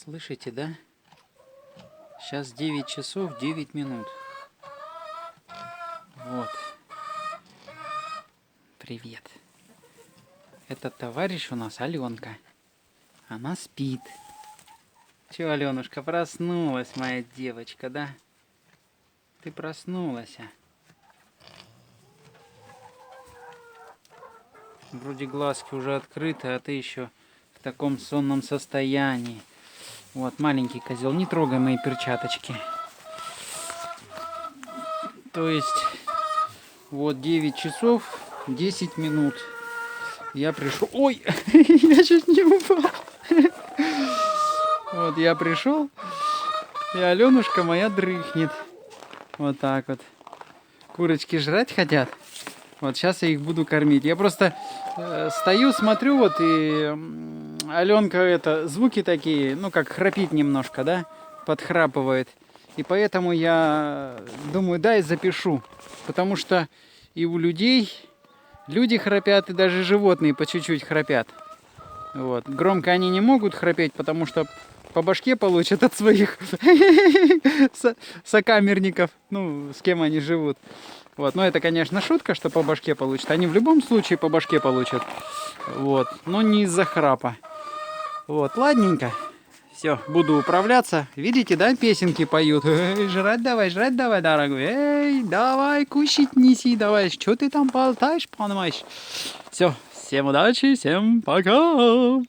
Слышите, да? Сейчас 9 часов 9 минут. Вот. Привет. Этот товарищ у нас Аленка. Она спит. Че, Аленушка, проснулась моя девочка, да? Ты проснулась. Вроде глазки уже открыты, а ты еще в таком сонном состоянии. Вот, маленький козел, не трогай мои перчаточки. То есть, вот 9 часов 10 минут. Я пришел... Ой, я чуть не упал. Вот я пришел, и Аленушка моя дрыхнет. Вот так вот. Курочки жрать хотят. Вот сейчас я их буду кормить. Я просто стою, смотрю, вот, и Аленка, звуки такие, ну, как храпит немножко, да, подхрапывает. И поэтому я думаю, дай запишу. Потому что и у людей, люди храпят, и даже животные по чуть-чуть храпят. Вот. Громко они не могут храпеть, потому что по башке получат от своих сокамерников, ну, с кем они живут. Вот, но это, конечно, шутка, что по башке получат. Они в любом случае по башке получат. Вот, но не из-за храпа. Вот, ладненько. Все, буду управляться. Видите, да, песенки поют? Эй, жрать давай, дорогой. Эй, давай, кушать неси, давай. Что ты там болтаешь, понимаешь? Все, всем удачи, всем пока.